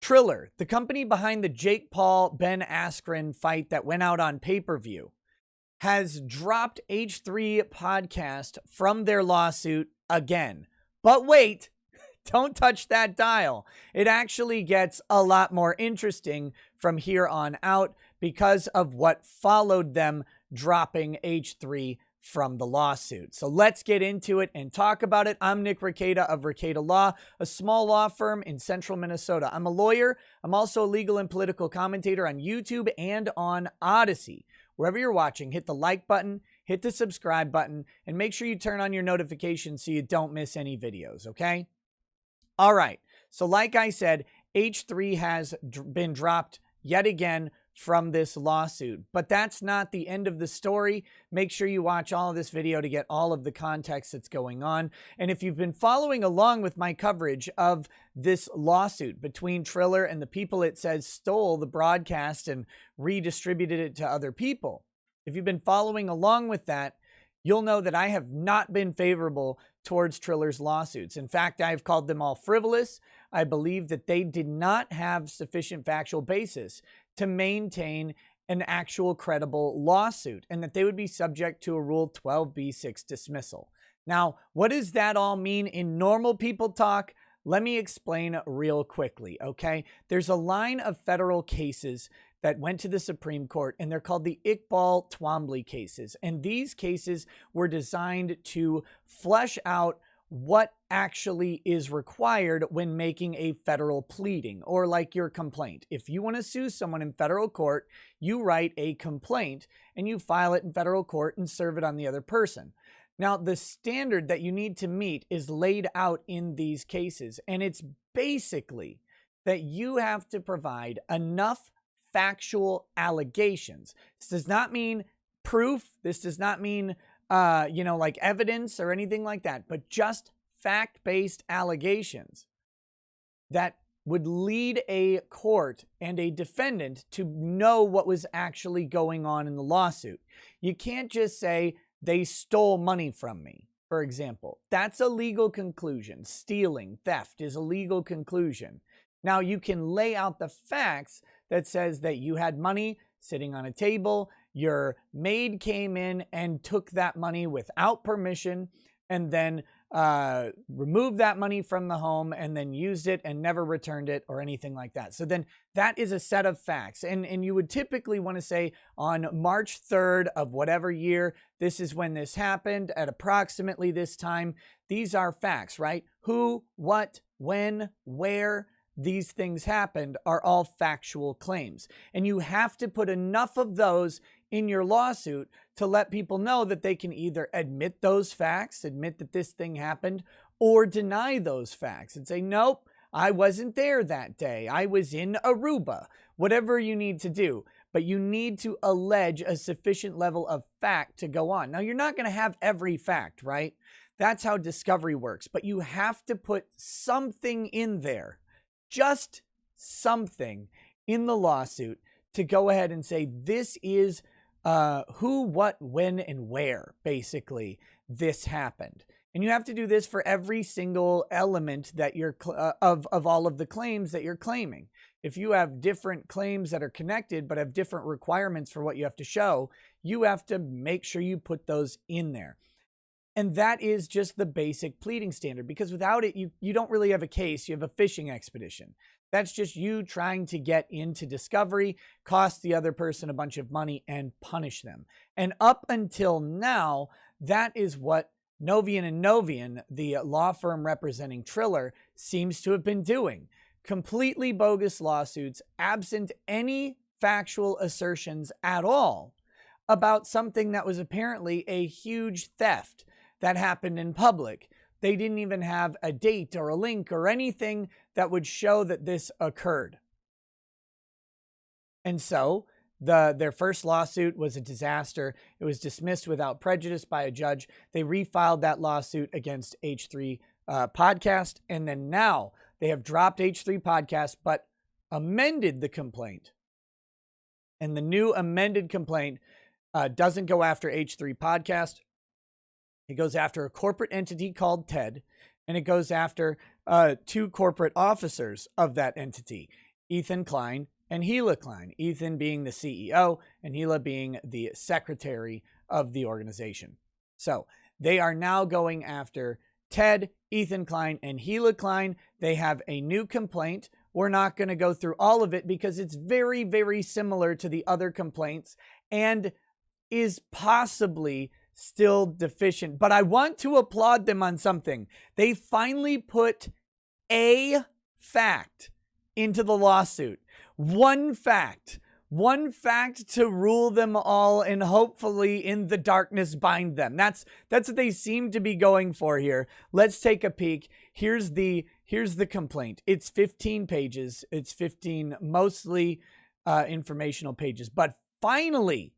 Triller, the company behind the Jake Paul Ben Askren fight that went out on pay-per-view, has dropped H3 podcast from their lawsuit again. But wait, don't touch that dial. It actually gets a lot more interesting from here on out because of what followed them dropping H3 from the lawsuit. So let's get into it and talk about it. I'm Nick Rekieta of Rekieta Law, a small law firm in central Minnesota. I'm a lawyer. I'm also a legal and political commentator on YouTube and on Odyssey. Wherever you're watching, hit the like button, hit the subscribe button, and make sure you turn on your notifications so you don't miss any videos, okay? All right. So like I said, H3 has been dropped yet again from this lawsuit, but that's not the end of the story. Make sure you watch all of this video to get all of the context that's going on. And if you've been following along with my coverage of this lawsuit between Triller and the people it says stole the broadcast and redistributed it to other people, if you've been following along with that, you'll know that I have not been favorable towards Triller's lawsuits. In fact, I've called them all frivolous. I believe that they did not have sufficient factual basis to maintain an actual credible lawsuit and that they would be subject to a Rule 12b6 dismissal. Now, what does that all mean in normal people talk? Let me explain real quickly, okay? There's a line of federal cases that went to the Supreme Court, and they're called the Iqbal Twombly cases. And these cases were designed to flesh out what actually is required when making a federal pleading, or like your complaint. If you want to sue someone in federal court, you write a complaint and you file it in federal court and serve it on the other person. Now, the standard that you need to meet is laid out in these cases, and it's basically that you have to provide enough factual allegations. This does not mean proof. This does not mean like evidence or anything like that, but just fact-based allegations that would lead a court and a defendant to know what was actually going on in the lawsuit. You can't just say they stole money from me, for example. That's a legal conclusion. Stealing, theft is a legal conclusion. Now, you can lay out the facts that says that you had money sitting on a table, your maid came in and took that money without permission and then removed that money from the home and then used it and never returned it or anything like that. So then that is a set of facts. And you would typically want to say on March 3rd of whatever year, this is when this happened at approximately this time. These are facts, right? Who, what, when, where these things happened are all factual claims. And you have to put enough of those in your lawsuit to let people know that they can either admit those facts, admit that this thing happened, or deny those facts and say, nope, I wasn't there that day. I was in Aruba. Whatever you need to do. But you need to allege a sufficient level of fact to go on. Now, you're not going to have every fact, right? That's how discovery works. But you have to put something in there. Just something in the lawsuit to go ahead and say this is who, what, when, and where, basically, this happened. And you have to do this for every single element that you're of all of the claims that you're claiming. If you have different claims that are connected but have different requirements for what you have to show, you have to make sure you put those in there. And that is just the basic pleading standard, because without it, you don't really have a case. You have a fishing expedition. That's just you trying to get into discovery, cost the other person a bunch of money, and punish them. And up until now, that is what Novian and Novian, the law firm representing Triller, seems to have been doing. Completely bogus lawsuits, absent any factual assertions at all about something that was apparently a huge theft that happened in public. They didn't even have a date or a link or anything that would show that this occurred. And so their first lawsuit was a disaster. It was dismissed without prejudice by a judge. They refiled that lawsuit against H3 podcast. And then now they have dropped H3 podcast, but amended the complaint. And the new amended complaint doesn't go after H3 podcast. It goes after a corporate entity called Ted, and it goes after two corporate officers of that entity. Ethan Klein and Hila Klein, Ethan being the CEO and Hila being the secretary of the organization. So they are now going after Ted, Ethan Klein, and Hila Klein. They have a new complaint. We're not going to go through all of it because it's very, very similar to the other complaints and is possibly still deficient. But I want to applaud them on something. They finally put a fact into the lawsuit. One fact to rule them all and hopefully in the darkness bind them. That's what they seem to be going for here. Let's take a peek. Here's the complaint. It's 15 pages. It's 15 mostly informational pages. But finally,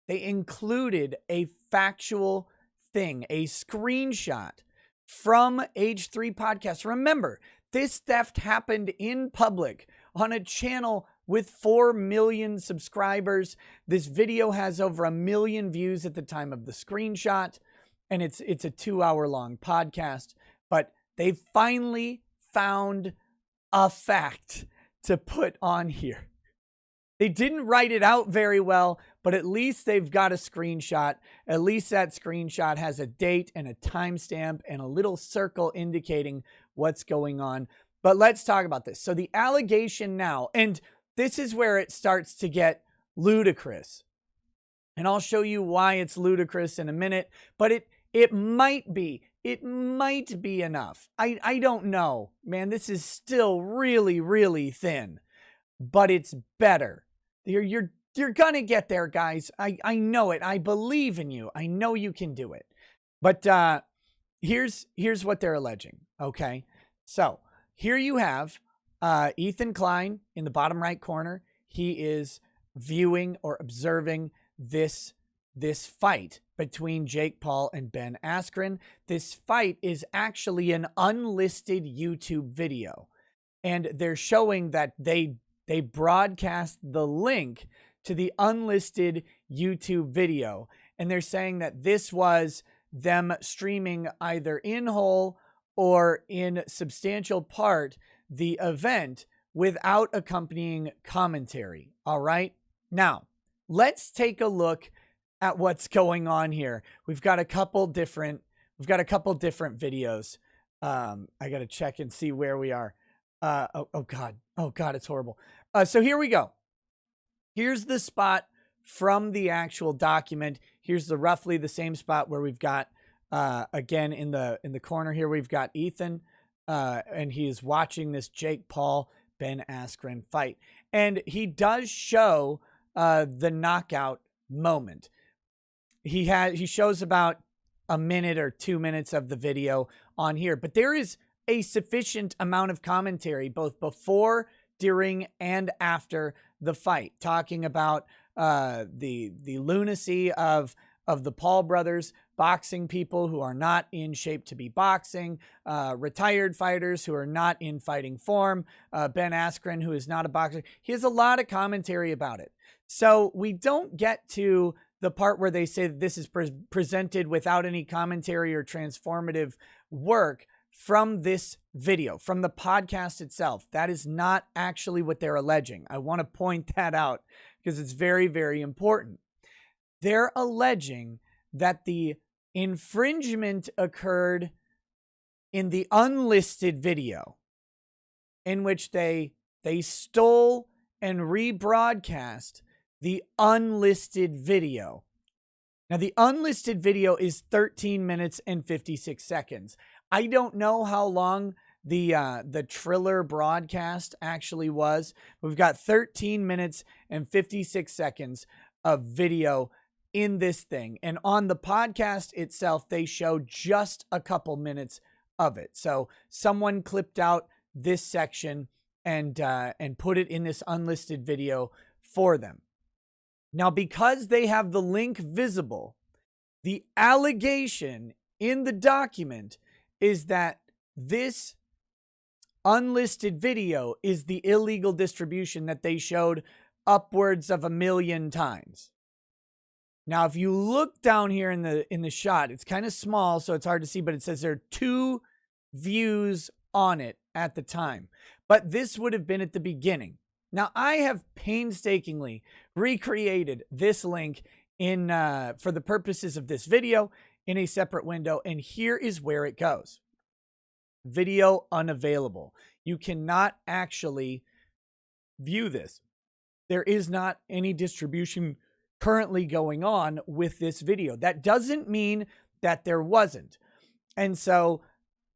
they included a factual thing, a screenshot from H3 Podcast. Remember, this theft happened in public on a channel with 4 million subscribers. This video has over 1 million views at the time of the screenshot, and it's a 2-hour-long podcast. But they finally found a fact to put on here. They didn't write it out very well, but at least they've got a screenshot. At least that screenshot has a date and a timestamp and a little circle indicating what's going on. But let's talk about this. So the allegation now, and this is where it starts to get ludicrous. And I'll show you why it's ludicrous in a minute, but it might be enough. I don't know, man. This is still really, really thin, but it's better. You're gonna get there, guys. I know it. I believe in you. I know you can do it. But here's what they're alleging. Okay, so here you have Ethan Klein in the bottom right corner. He is viewing or observing this fight between Jake Paul and Ben Askren. This fight is actually an unlisted YouTube video, and they're showing that they broadcast the link to the unlisted YouTube video, and they're saying that this was them streaming either in whole or in substantial part the event without accompanying commentary. All right. Now, let's take a look at what's going on here. We've got a couple different videos. I got to check and see where we are. Oh God, it's horrible. So here we go. Here's the spot from the actual document. Here's roughly the same spot where we've got, again, in the corner here, we've got Ethan, and he is watching this Jake Paul, Ben Askren fight. And he does show the knockout moment. He shows about a minute or 2 minutes of the video on here, but there is a sufficient amount of commentary both before, during, and after the fight, talking about the lunacy of the Paul brothers boxing people who are not in shape to be boxing, retired fighters who are not in fighting form, Ben Askren, who is not a boxer. He has a lot of commentary about it. So we don't get to the part where they say that this is presented without any commentary or transformative work from this video, from the podcast itself. That is not actually what they're alleging. I want to point that out because it's very, very important. They're alleging that the infringement occurred in the unlisted video, in which they stole and rebroadcast the unlisted video. Now, the unlisted video is 13 minutes and 56 seconds. I don't know how long the Triller broadcast actually was. We've got 13 minutes and 56 seconds of video in this thing. And on the podcast itself, they show just a couple minutes of it. So someone clipped out this section and put it in this unlisted video for them. Now, because they have the link visible, the allegation in the document is that this unlisted video is the illegal distribution that they showed upwards of 1 million times. Now, if you look down here in the shot, it's kind of small, so it's hard to see, but it says there are 2 views on it at the time. but this would have been at the beginning. Now, I have painstakingly recreated this link in for the purposes of this video in a separate window, and here is where it goes. Video unavailable. You cannot actually view this. There is not any distribution currently going on with this video. That doesn't mean that there wasn't. And so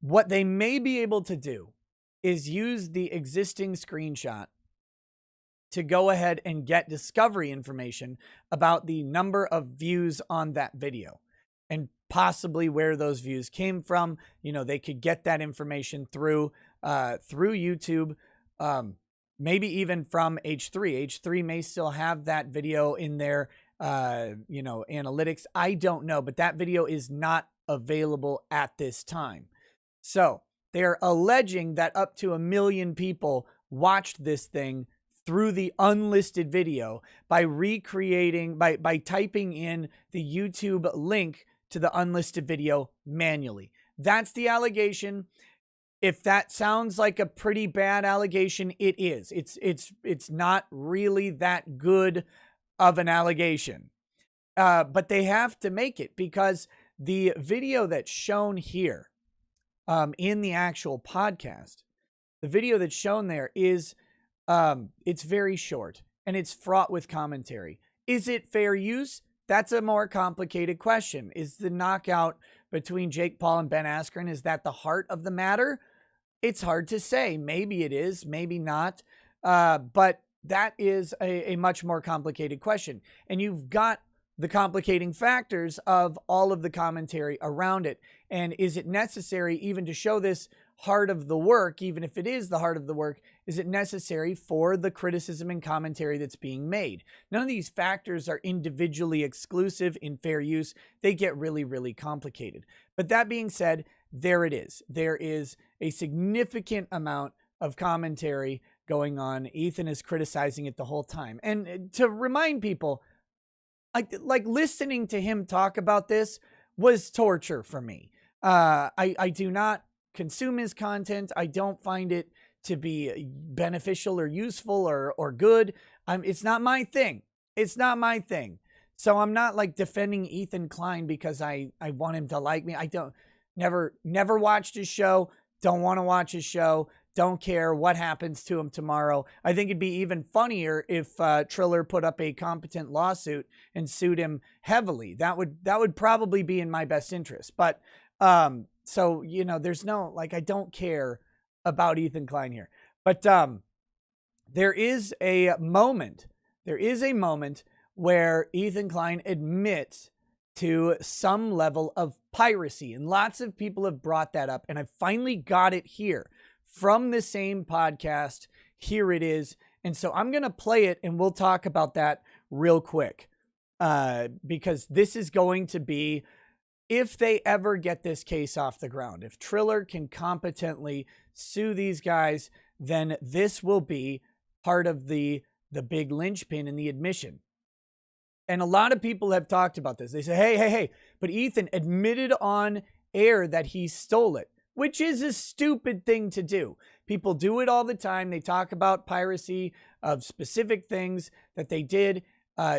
what they may be able to do is use the existing screenshot to go ahead and get discovery information about the number of views on that video and possibly where those views came from. You know, they could get that information through YouTube, maybe even from H3. H3 may still have that video in their, analytics. I don't know, but that video is not available at this time. So they're alleging that up to 1 million people watched this thing through the unlisted video by recreating, by typing in the YouTube link to the unlisted video manually. That's the allegation. If that sounds like a pretty bad allegation, it is. It's not really that good of an allegation. But they have to make it because the video that's shown here in the actual podcast, the video that's shown there is it's very short and it's fraught with commentary. Is it fair use? That's a more complicated question. Is the knockout between Jake Paul and Ben Askren, is that the heart of the matter? It's hard to say. Maybe it is, maybe not. But that is a much more complicated question. And you've got the complicating factors of all of the commentary around it. And is it necessary even to show this heart of the work, even if it is the heart of the work, is it necessary for the criticism and commentary that's being made? None of these factors are individually exclusive in fair use. They get really, really complicated. But that being said, there it is. There is a significant amount of commentary going on. Ethan is criticizing it the whole time. And to remind people, like listening to him talk about this was torture for me. I do not consume his content. I don't find it to be beneficial or useful or good. It's not my thing. It's not my thing. So I'm not like defending Ethan Klein because I want him to like me. I don't, never watched his show. Don't want to watch his show. Don't care what happens to him tomorrow. I think it'd be even funnier if Triller put up a competent lawsuit and sued him heavily. That would probably be in my best interest. But so, you know, there's no, like, I don't care about Ethan Klein here. But there is a moment where Ethan Klein admits to some level of piracy. And lots of people have brought that up. And I finally got it here from the same podcast. Here it is. And so I'm going to play it and we'll talk about that real quick. Because this is going to be, if they ever get this case off the ground, if Triller can competently sue these guys, then this will be part of the big linchpin in the admission. And a lot of people have talked about this. They say, hey, but Ethan admitted on air that he stole it, which is a stupid thing to do. People do it all the time. They talk about piracy of specific things that they did.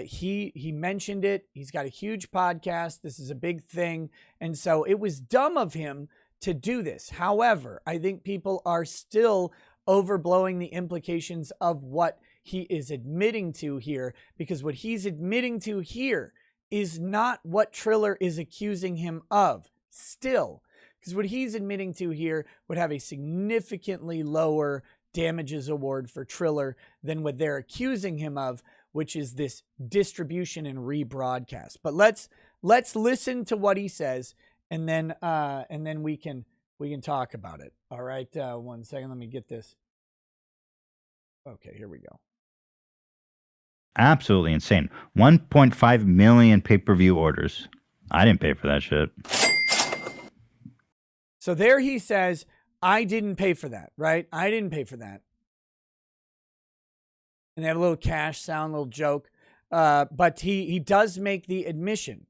He mentioned it. He's got a huge podcast. This is a big thing. And so it was dumb of him to do this. However, I think people are still overblowing the implications of what he is admitting to here, because what he's admitting to here is not what Triller is accusing him of still, because what he's admitting to here would have a significantly lower damages award for Triller than what they're accusing him of, which is this distribution and rebroadcast. But let's listen to what he says, and then we can talk about it. All right, 1 second. Let me get this. Okay, here we go. Absolutely insane. 1.5 million pay-per-view orders. I didn't pay for that shit. So there he says, I didn't pay for that, right? I didn't pay for that. And they have a little cash sound, little joke. But he does make the admission,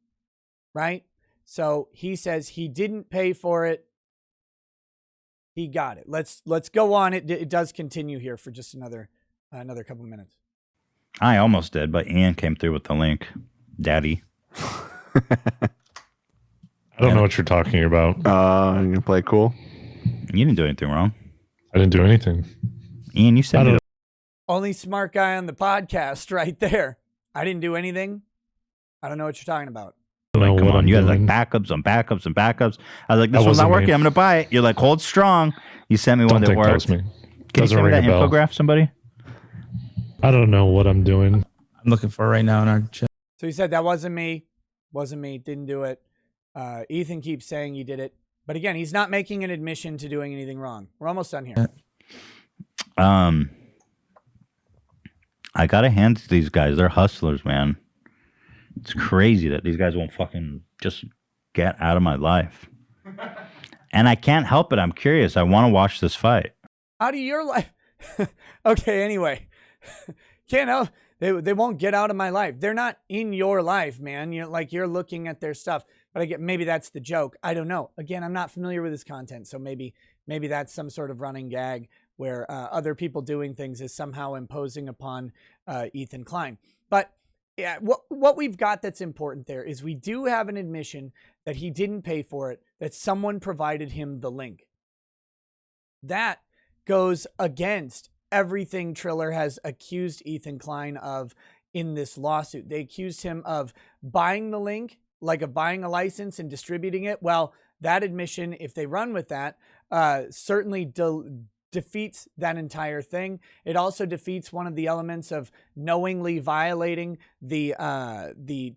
right? So he says he didn't pay for it. He got it. Let's go on. It does continue here for just another couple minutes. I almost did, but Ian came through with the link. Daddy. I don't know what you're talking about. You gonna play cool? You didn't do anything wrong. I didn't do anything. Ian, you said it. Only smart guy on the podcast right there. I didn't do anything. I don't know what you're talking about. Like, come on, you had like backups on backups and backups. I was like, this one's not working. I'm going to buy it. You're like, hold strong. You sent me one that worked. Can you send me that infograph, somebody? I don't know what I'm doing. I'm looking for right now in our chat. So he said that wasn't me. Didn't do it. Ethan keeps saying he did it. But again, he's not making an admission to doing anything wrong. We're almost done here. I got to hand it to these guys. They're hustlers, man. It's crazy that these guys won't fucking just get out of my life. And I can't help it. I'm curious. I want to watch this fight. Out of your life? Okay, anyway. Can't help. They won't get out of my life. They're not in your life, man. You're looking at their stuff. But again, maybe that's the joke. I don't know. Again, I'm not familiar with his content. So maybe that's some sort of running gag where other people doing things is somehow imposing upon Ethan Klein. But yeah, what we've got that's important there is we do have an admission that he didn't pay for it, that someone provided him the link. That goes against everything Triller has accused Ethan Klein of in this lawsuit. They accused him of buying the link, like of buying a license and distributing it. Well, that admission, if they run with that, certainly defeats that entire thing. It also defeats one of the elements of knowingly violating the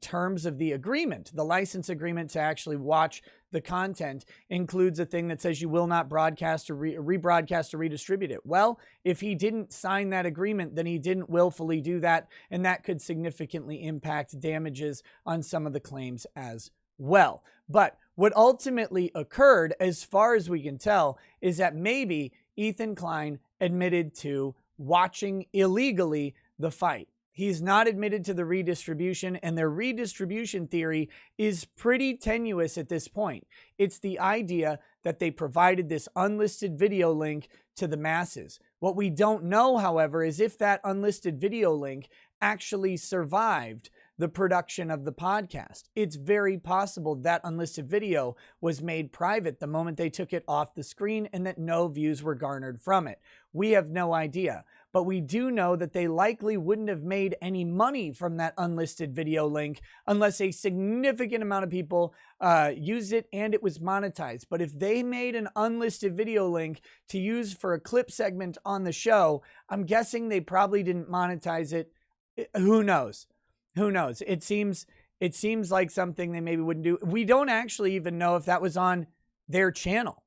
terms of the agreement. The license agreement to actually watch the content includes a thing that says you will not broadcast or rebroadcast or redistribute it. Well, if he didn't sign that agreement, then he didn't willfully do that, and that could significantly impact damages on some of the claims as well. But what ultimately occurred, as far as we can tell, is that maybe Ethan Klein admitted to watching illegally the fight. He's not admitted to the redistribution, and their redistribution theory is pretty tenuous at this point. It's the idea that they provided this unlisted video link to the masses. What we don't know, however, is if that unlisted video link actually survived the production of the podcast. It's very possible that unlisted video was made private the moment they took it off the screen and that no views were garnered from it. We have no idea, but we do know that they likely wouldn't have made any money from that unlisted video link unless a significant amount of people used it and it was monetized. But if they made an unlisted video link to use for a clip segment on the show, I'm guessing they probably didn't monetize it. Who knows? Who knows? It seems like something they maybe wouldn't do. We don't actually even know if that was on their channel.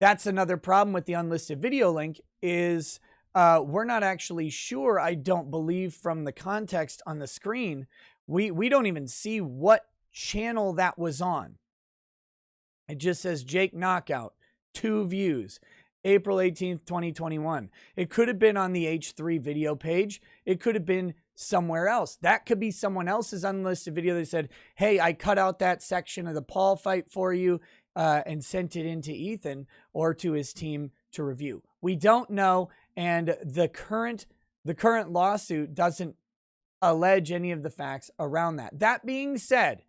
That's another problem with the unlisted video link is we're not actually sure. I don't believe from the context on the screen, we don't even see what channel that was on. It just says Jake Knockout, 2 views. April 18th, 2021. It could have been on the H3 video page. It could have been somewhere else. That could be someone else's unlisted video. They said, hey, I cut out that section of the Paul fight for you and sent it into Ethan or to his team to review. We don't know. And the current lawsuit doesn't allege any of the facts around that. That being said,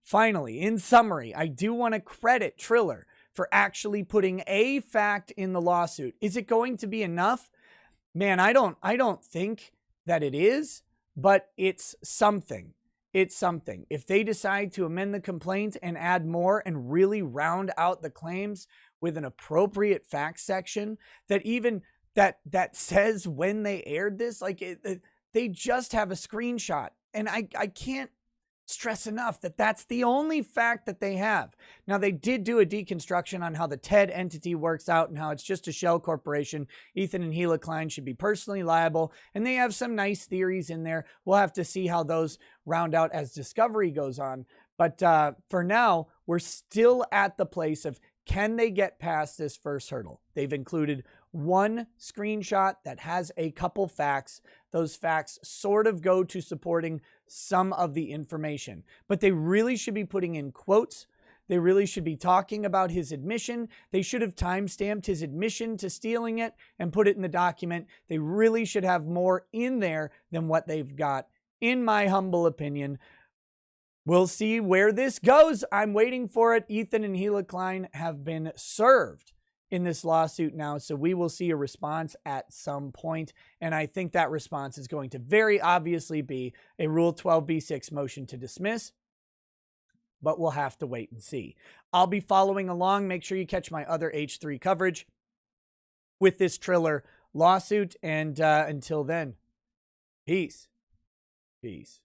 finally, in summary, I do want to credit Triller for actually putting a fact in the lawsuit. Is it going to be enough? Man, I don't think that it is, but it's something. It's something. If they decide to amend the complaint and add more and really round out the claims with an appropriate fact section that even that says when they aired this, like they just have a screenshot. And I can't stress enough that that's the only fact that they have. Now, they did do a deconstruction on how the TED entity works out and how it's just a shell corporation. Ethan and Hila Klein should be personally liable, and they have some nice theories in there. We'll have to see how those round out as discovery goes on. But for now, we're still at the place of, can they get past this first hurdle? They've included one screenshot that has a couple facts. Those facts sort of go to supporting some of the information, but they really should be putting in quotes. They really should be talking about his admission. They should have time-stamped his admission to stealing it and put it in the document. They really should have more in there than what they've got, in my humble opinion. We'll see where this goes. I'm waiting for it. Ethan and Hila Klein have been served in this lawsuit now, so we will see a response at some point, and I think that response is going to very obviously be a Rule 12b6 motion to dismiss, but we'll have to wait and see. I'll be following along. Make sure you catch my other H3 coverage with this Triller lawsuit, and until then, peace. Peace.